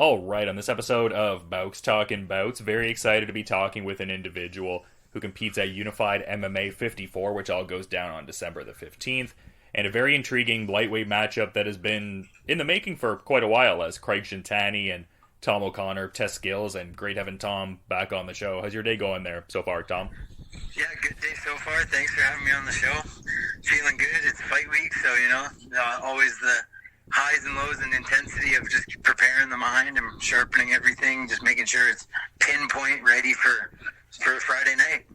All right, on this episode of Bout's Talking Bouts, very excited to be talking with an individual who competes at Unified MMA 54, which all goes down on December the 15th, and a very intriguing lightweight matchup that has been in the making for quite a while as Craig Shintani and Tom O'Connor test skills, and great having Tom back on the show. How's your day going there so far, Tom? Yeah, good day so far. Thanks for having me on the show. Feeling good. It's fight week, so, always the highs and lows and intensity of just preparing the mind and sharpening everything, just making sure it's pinpoint ready for Friday night.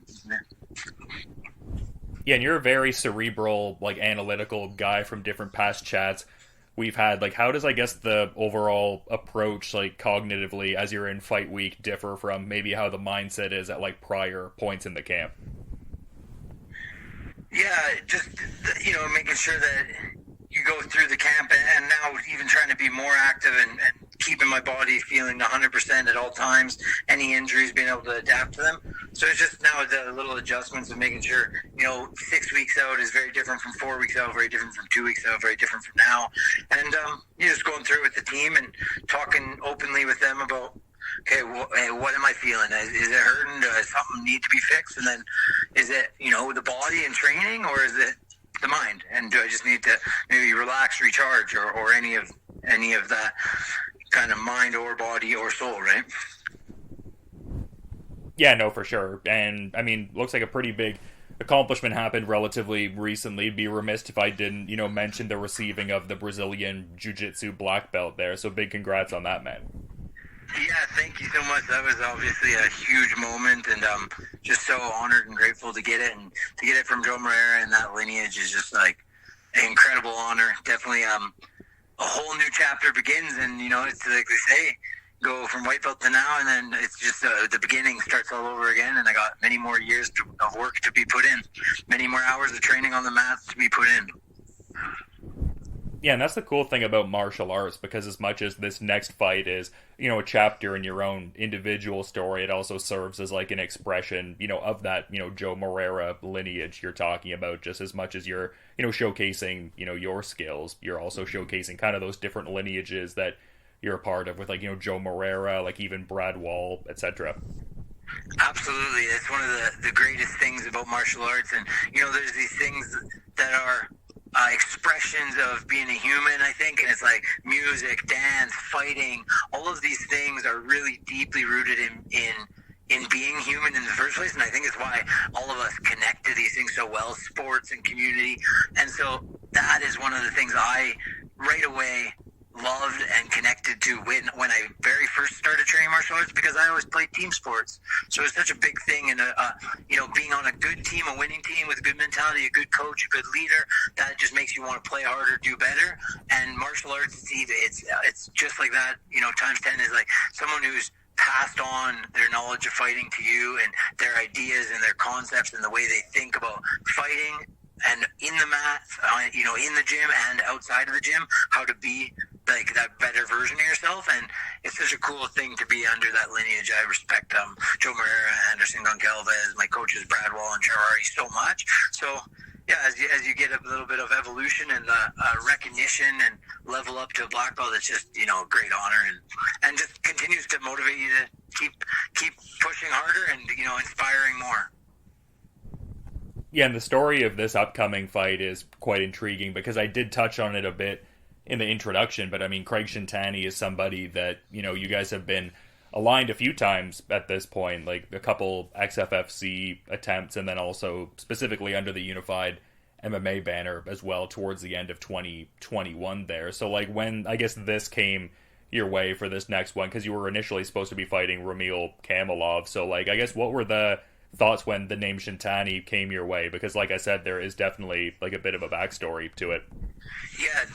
Yeah, and you're a very cerebral, analytical guy from different past chats we've had. How does, the overall approach, cognitively, as you're in fight week, differ from maybe how the mindset is at, prior points in the camp? Yeah, just, making sure that you go through the camp and now even trying to be more active and keeping my body feeling 100% at all times. Any injuries, being able to adapt to them. So it's just now the little adjustments of making sure, 6 weeks out is very different from 4 weeks out, very different from 2 weeks out, very different from now. And you're just going through it with the team and talking openly with them about, okay, what am I feeling? Is it hurting? Does something need to be fixed? And then is it, the body and training, or is it the mind? And do I just need to maybe relax, recharge, or any of that kind of mind or body or soul, right? Yeah, no, for sure. And, looks like a pretty big accomplishment happened relatively recently. It'd be remiss if I didn't, mention the receiving of the Brazilian Jiu-Jitsu black belt there. So big congrats on that, man. Yeah, thank you so much. That was obviously a huge moment, and just so honored and grateful to get it, and to get it from Joe Moreira and that lineage is just an incredible honor. Definitely a whole new chapter begins, and it's like they say, go from white belt to now, and then it's just the beginning starts all over again, and I got many more years of work to be put in, many more hours of training on the mats to be put in. Yeah, and that's the cool thing about martial arts, because as much as this next fight is, a chapter in your own individual story, it also serves as an expression, of that, Joe Moreira lineage you're talking about. Just as much as you're, showcasing, your skills, you're also showcasing kind of those different lineages that you're a part of with, Joe Moreira, even Brad Wall, etc. Absolutely. It's one of the greatest things about martial arts. And, there's these things that are expressions of being a human, I think, and it's like music, dance, fighting. All of these things are really deeply rooted in being human in the first place, and I think it's why all of us connect to these things so well, sports and community. And so that is one of the things I right away loved and connected to when I very first started training martial arts, because I always played team sports. So it's such a big thing, and being on a good team, a winning team with a good mentality, a good coach, a good leader, that just makes you want to play harder, do better. And martial arts, it's just like that. Times 10 is like someone who's passed on their knowledge of fighting to you, and their ideas and their concepts and the way they think about fighting, and in the mat, in the gym and outside of the gym, how to be that better version of yourself. And it's such a cool thing to be under that lineage. I respect Joe Moreira, Anderson Goncalves, my coaches Brad Wall and Charari so much. So yeah, as you get a little bit of evolution and recognition and level up to a black belt, it's just a great honor, and just continues to motivate you to keep pushing harder and inspiring more. Yeah, and the story of this upcoming fight is quite intriguing, because I did touch on it a bit in the introduction, but Craig Shintani is somebody that, you guys have been aligned a few times at this point, a couple XFFC attempts, and then also specifically under the Unified MMA banner as well towards the end of 2021 there. So, when, I guess, this came your way for this next one, because you were initially supposed to be fighting Ramil Kamilov, so, I guess, what were the thoughts when the name Shintani came your way? Because, like I said, there is definitely a bit of a backstory to it. Yeah,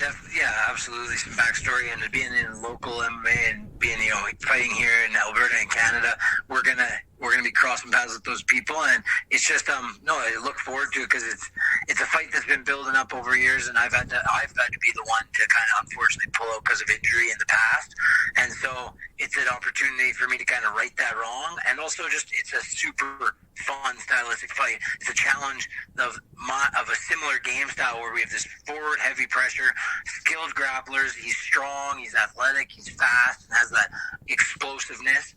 absolutely some backstory, and being in local MMA and being fighting here in Alberta and Canada, we're gonna be be crossing paths with those people, and it's just no, I look forward to it because it's a fight that's been building up over years, and I've had to be the one to kind of unfortunately pull out because of injury in the past, and so it's an opportunity for me to kind of right that wrong, and also just it's a super fun stylistic fight. It's a challenge of a similar game style where we have this forward heavy pressure, skilled grapplers. He's strong, he's athletic, he's fast, and has that explosiveness.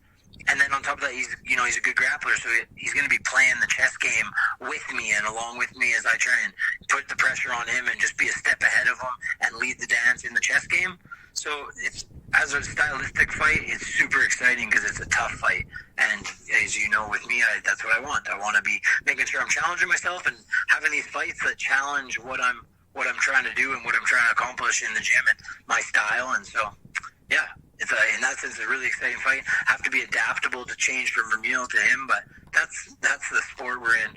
And then on top of that, he's a good grappler, so he's going to be playing the chess game with me and along with me as I try and put the pressure on him and just be a step ahead of him and lead the dance in the chess game. So it's, as a stylistic fight, it's super exciting because it's a tough fight. And as you know, with me, that's what I want. I want to be making sure I'm challenging myself and having these fights that challenge what I'm trying to do and what I'm trying to accomplish in the gym and my style. And so, yeah, it's in that sense a really exciting fight. Have to be adaptable to change from Ramil to him, but that's the sport we're in.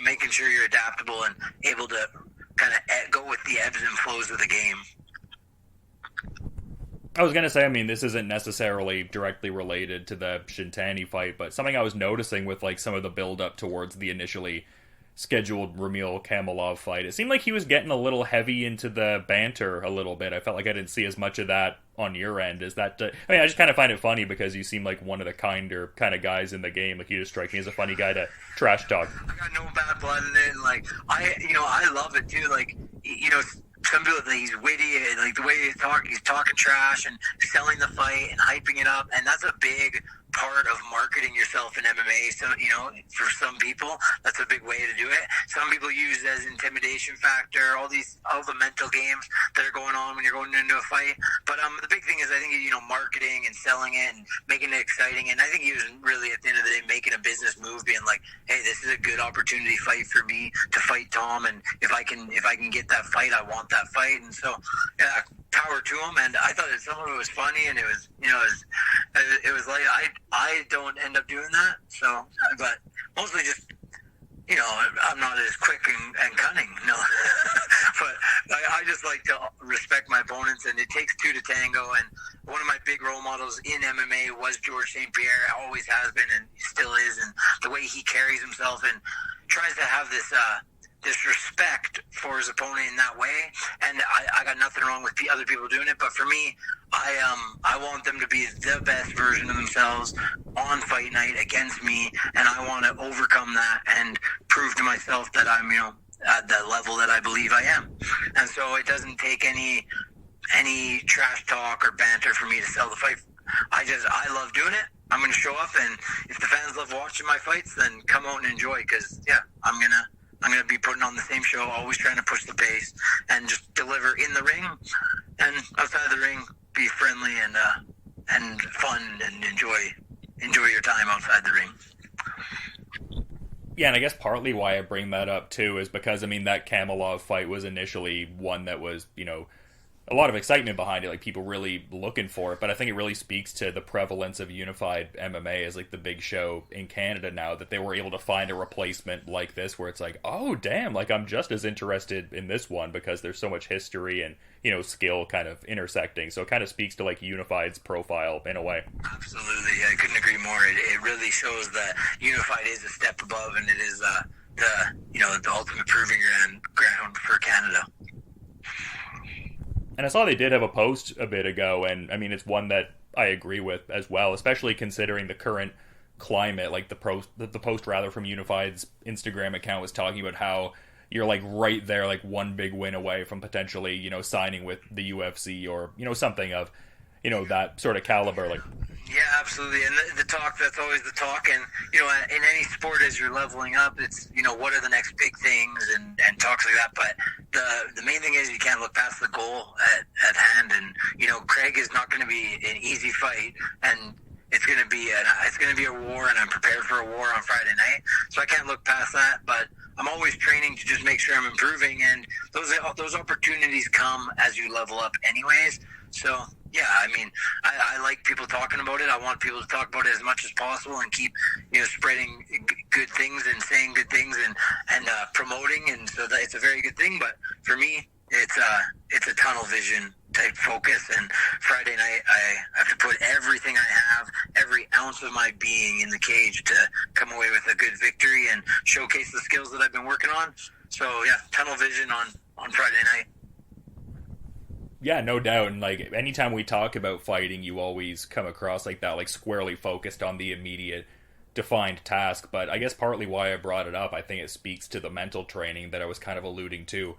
Making sure you're adaptable and able to kind of go with the ebbs and flows of the game. I was going to say, I mean, this isn't necessarily directly related to the Shintani fight, but something I was noticing with like some of the build-up towards the initially scheduled Ramil Kamilov fight, it seemed like he was getting a little heavy into the banter a little bit. I felt like I didn't see as much of that on your end. Is that, I just kind of find it funny because you seem like one of the kinder kind of guys in the game. Like, you just strike me as a funny guy to trash talk. I got no bad blood in it, and like, I love it too. Like, some people think he's witty, like the way he's talking trash and selling the fight and hyping it up, and that's a big part of marketing yourself in MMA. So, for some people, that's a big way to do it. Some people use it as intimidation factor, all the mental games that are going on when you're going into a fight. But the big thing is, I think, marketing and selling it and making it exciting. And I think he was really, at the end of the day, making a business move, being like, hey, this is a good opportunity fight for me to fight Tom, and if I can get that fight, I want that fight. And so, yeah, power to him. And I thought that some of it was funny, and it was, it was like, I don't end up doing that. So, but mostly just, I'm not as quick and cunning, no. But I just like to respect my opponents, and it takes two to tango. And one of my big role models in MMA was George St. Pierre, always has been and still is. And the way he carries himself and tries to have this respect for his opponent in that way, and I got nothing wrong with other people doing it, but for me, I want them to be the best version of themselves on fight night against me, and I want to overcome that and prove to myself that I'm at the level that I believe I am. And so it doesn't take any trash talk or banter for me to sell the fight. I love doing it. I'm going to show up, and if the fans love watching my fights, then come out and enjoy, because I'm going to be putting on the same show, always trying to push the pace and just deliver in the ring, and outside the ring, be friendly and fun, and enjoy your time outside the ring. Yeah, and I guess partly why I bring that up too is because, I mean, that Kamilov fight was initially one that was, a lot of excitement behind it, like people really looking for it, but I think it really speaks to the prevalence of Unified MMA as like the big show in Canada now, that they were able to find a replacement like this where it's like, oh damn, like I'm just as interested in this one because there's so much history and skill kind of intersecting. So it kind of speaks to like Unified's profile in a way. Absolutely, I couldn't agree more. It really shows that Unified is a step above, and it is the ultimate proving ground for Canada. And I saw they did have a post a bit ago, and I mean, it's one that I agree with as well, especially considering the current climate. Like the post rather from Unified's Instagram account was talking about how you're like right there, like one big win away from potentially, signing with the UFC or, something of, that sort of caliber. Like, yeah, absolutely. And the talk, that's always the talk. And, in any sport, as you're leveling up, it's, what are the next big things and talks like that. But the main thing is you can't look past the goal at hand. And, Craig is not going to be an easy fight. And it's going to be a war, and I'm prepared for a war on Friday night. So I can't look past that. But I'm always training to just make sure I'm improving. And those opportunities come as you level up anyways. So, yeah, I mean, I like people talking about it. I want people to talk about it as much as possible and keep, spreading good things and saying good things and promoting. And so that it's a very good thing. But for me, it's a tunnel vision type focus. And Friday night, I have to put everything I have, every ounce of my being in the cage to come away with a good victory and showcase the skills that I've been working on. So yeah, tunnel vision on Friday night. Yeah, no doubt. And like anytime we talk about fighting, you always come across like that, like squarely focused on the immediate defined task. But I guess partly why I brought it up, I think it speaks to the mental training that I was kind of alluding to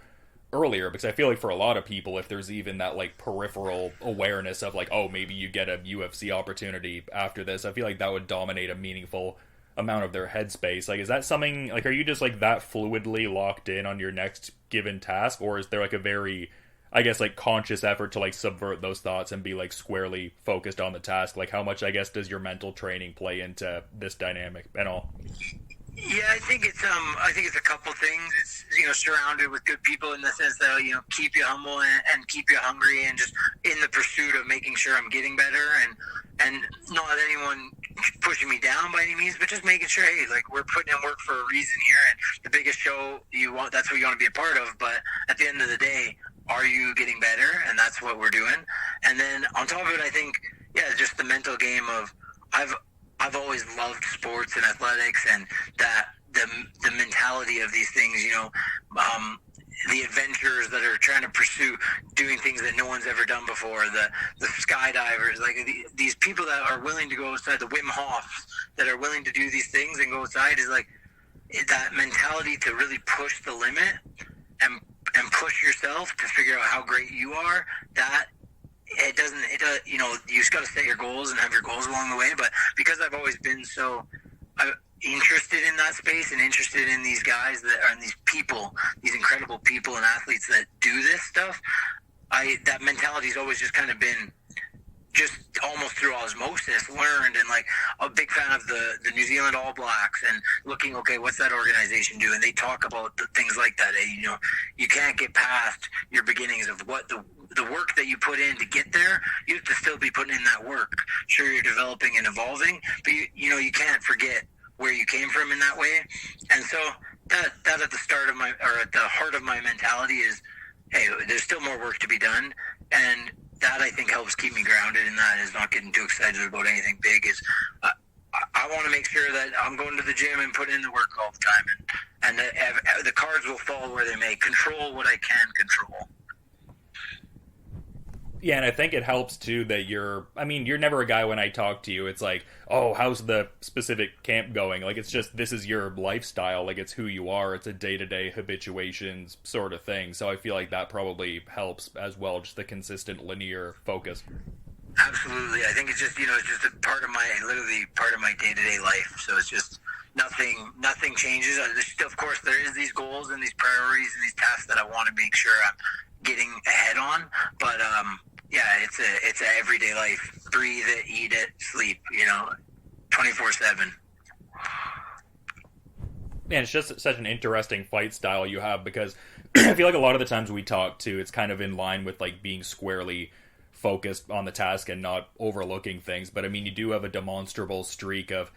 earlier, because I feel like for a lot of people, if there's even that like peripheral awareness of like, oh, maybe you get a UFC opportunity after this, I feel like that would dominate a meaningful amount of their headspace. Like, is that something, like, are you just like that fluidly locked in on your next given task, or is there like a very, I guess, like conscious effort to like subvert those thoughts and be like squarely focused on the task? Like, how much, I guess, does your mental training play into this dynamic and all? Yeah, I think it's a couple things. It's, surrounded with good people in the sense that, keep you humble and keep you hungry and just in the pursuit of making sure I'm getting better and not anyone pushing me down by any means, but just making sure, hey, like, we're putting in work for a reason here, and the biggest show that's what you want to be a part of. But at the end of the day, are you getting better? And that's what we're doing. And then on top of it, I think, just the mental game of I've always loved sports and athletics, and that the mentality of these things, the adventurers that are trying to pursue doing things that no one's ever done before, the skydivers, like these people that are willing to go outside, the Wim Hofs that are willing to do these things and go outside, is like that mentality to really push the limit and push yourself to figure out how great you are. That it does, you just got to set your goals and have your goals along the way. But because I've always been so interested in that space and interested in these guys that are, and these people, these incredible people and athletes that do this stuff, that mentality's always just kind of been just almost through osmosis learned. And like, a big fan of the New Zealand All Blacks and looking, okay, what's that organization do? And they talk about things like that. You can't get past your beginnings of what the work that you put in to get there. You have to still be putting in that work. Sure, you're developing and evolving, but you can't forget where you came from in that way. And so that at the start of at the heart of my mentality is, hey, there's still more work to be done. And that, I think, helps keep me grounded in that, is not getting too excited about anything big. Is I want to make sure that I'm going to the gym and putting in the work all the time, and the cards will fall where they may. Control what I can control. Yeah, and I think it helps, too, that you're never a guy when I talk to you, it's like, oh, how's the specific camp going? Like, it's just, this is your lifestyle, like, it's who you are, it's a day-to-day habituations sort of thing, so I feel like that probably helps as well, just the consistent linear focus. Absolutely. I think it's just, it's just literally part of my day-to-day life, so it's just, nothing changes. Of course, there is these goals and these priorities and these tasks that I want to make sure I'm getting ahead on, but, yeah, it's a everyday life. Breathe it, eat it, sleep, 24/7. Man, it's just such an interesting fight style you have, because I feel like a lot of the times we talk to, it's kind of in line with like being squarely focused on the task and not overlooking things. But I mean, you do have a demonstrable streak of,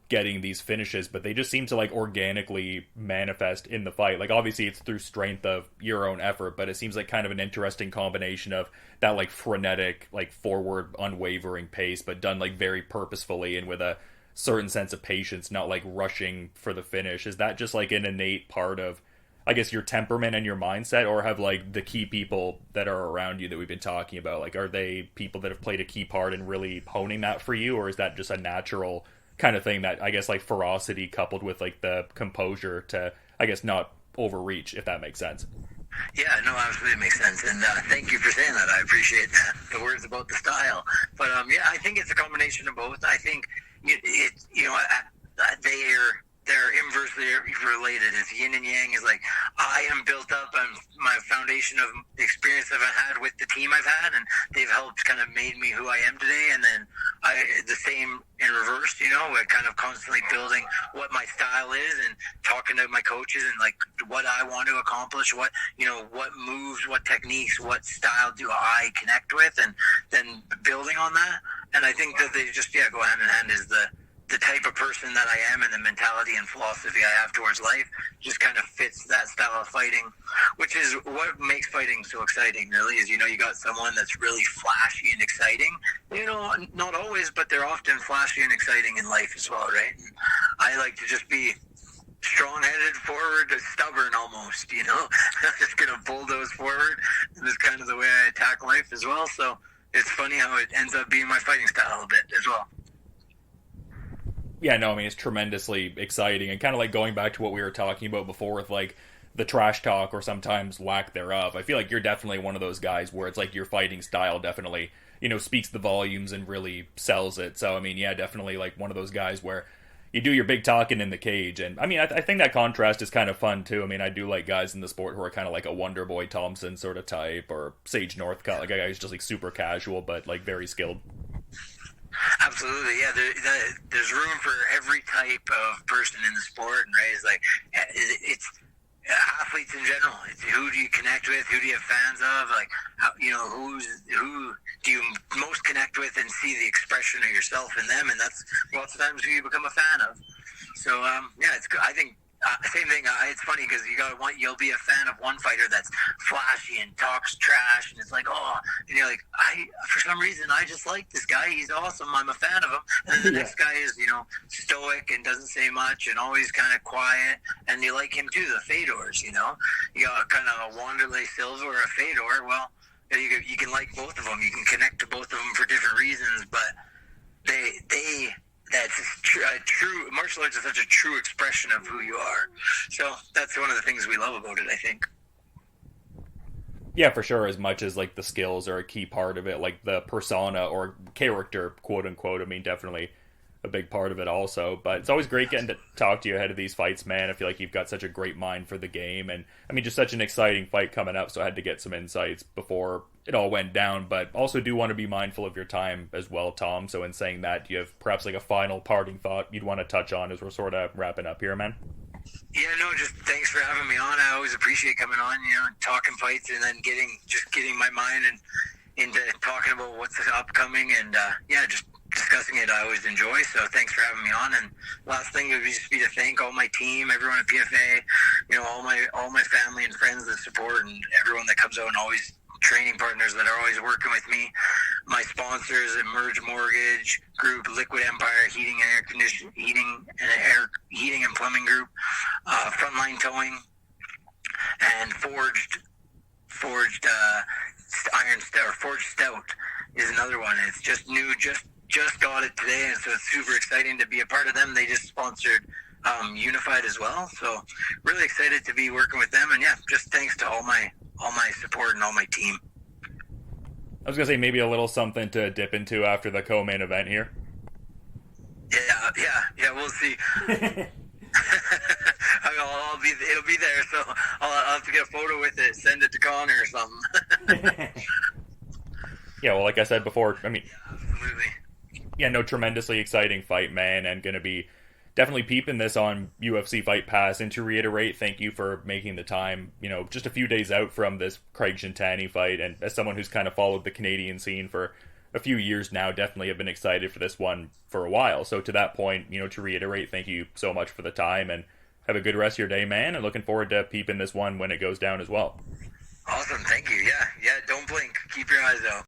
getting these finishes, but they just seem to like organically manifest in the fight. Like, obviously it's through strength of your own effort, but it seems like kind of an interesting combination of that like frenetic, like forward, unwavering pace, but done like very purposefully and with a certain sense of patience, not like rushing for the finish. Is that just like an innate part of, I guess, your temperament and your mindset, or have like the key people that are around you that we've been talking about, like, are they people that have played a key part in really honing that for you, or is that just a natural kind of thing that, I guess, like ferocity coupled with like the composure to, I guess, not overreach, if that makes sense? Yeah, no, absolutely makes sense, and thank you for saying that. I appreciate the words about the style, but yeah, I think it's a combination of both. I think they're inversely related. It's yin and yang. Is like, I am built up on my foundation of the experience that I've had with the team I've had, and they've helped kind of made me who I am today. And then the same in reverse, we're kind of constantly building what my style is and talking to my coaches and like what I want to accomplish, what moves, what techniques, what style do I connect with, and then building on that. And I think that they just, go hand in hand, is the type of person that I am and the mentality and philosophy I have towards life just kind of fits that style of fighting, which is what makes fighting so exciting, really, is, you got someone that's really flashy and exciting. Not always, but they're often flashy and exciting in life as well, right? And I like to just be strong-headed, forward, stubborn almost, I'm just going to bulldoze forward, and that's kind of the way I attack life as well. So it's funny how it ends up being my fighting style a bit as well. Yeah, no, I mean, it's tremendously exciting, and kind of like going back to what we were talking about before with like the trash talk or sometimes lack thereof. I feel like you're definitely one of those guys where it's like your fighting style definitely, speaks the volumes and really sells it. So, I mean, yeah, definitely like one of those guys where you do your big talking in the cage. And I mean, I think that contrast is kind of fun too. I mean, I do like guys in the sport who are kind of like a Wonder Boy Thompson sort of type, or Sage Northcutt, like a guy who's just like super casual but like very skilled. Absolutely, yeah. There's room for every type of person in the sport, and right, it's like it's athletes in general. It's who do you connect with? Who do you have fans of? Like, who do you most connect with and see the expression of yourself in them? And that's lots of times who you become a fan of. So yeah, it's good. I think. Same thing. It's funny because you'll be a fan of one fighter that's flashy and talks trash, and it's like, oh, and you're like, for some reason I just like this guy. He's awesome. I'm a fan of him. And then the next guy is stoic and doesn't say much and always kind of quiet, and you like him too. The Fedors, you got kind of a Wanderlei Silva or a Fedor. Well, you can like both of them. You can connect to both of them for different reasons, but that's true. Martial arts is such a true expression of who you are. So that's one of the things we love about it, I think. Yeah, for sure. As much as like the skills are a key part of it, like the persona or character, quote unquote. I mean, definitely a big part of it also. But it's always great getting to talk to you ahead of these fights, man. I feel like you've got such a great mind for the game, and I mean, just such an exciting fight coming up. So I had to get some insights before it all went down, but also do want to be mindful of your time as well, Tom. So in saying that, do you have perhaps like a final parting thought you'd want to touch on as we're sort of wrapping up here, man? Yeah, no, just thanks for having me on. I always appreciate coming on, and talking fights, and then getting my mind and into talking about what's upcoming, and just discussing it. I always enjoy. So thanks for having me on. And last thing would just be to thank all my team, everyone at PFA, all my family and friends that support, and everyone that comes out, and always training partners that are always working with me. My sponsors, Emerge Mortgage Group, Liquid Empire Heating and Plumbing Group, Frontline Towing, and Forged Iron Stout, or Forged Stout is another one. It's just new, just got it today, and so it's super exciting to be a part of them. They just sponsored Unified as well, so really excited to be working with them. And yeah, just thanks to all my support and all my team. I was gonna say maybe a little something to dip into after the co-main event here. Yeah, we'll see. It'll be there, so I'll have to get a photo with it, send it to Connor or something. Yeah, well, like I said before, I mean, yeah, absolutely. Yeah, no, tremendously exciting fight, man, and gonna be definitely peeping this on UFC Fight Pass. And to reiterate, thank you for making the time, just a few days out from this Craig Shintani fight. And as someone who's kind of followed the Canadian scene for a few years now, definitely have been excited for this one for a while. So to that point, to reiterate, thank you so much for the time, and have a good rest of your day, man, and looking forward to peeping this one when it goes down as well. Awesome, thank you. Yeah, don't blink. Keep your eyes out.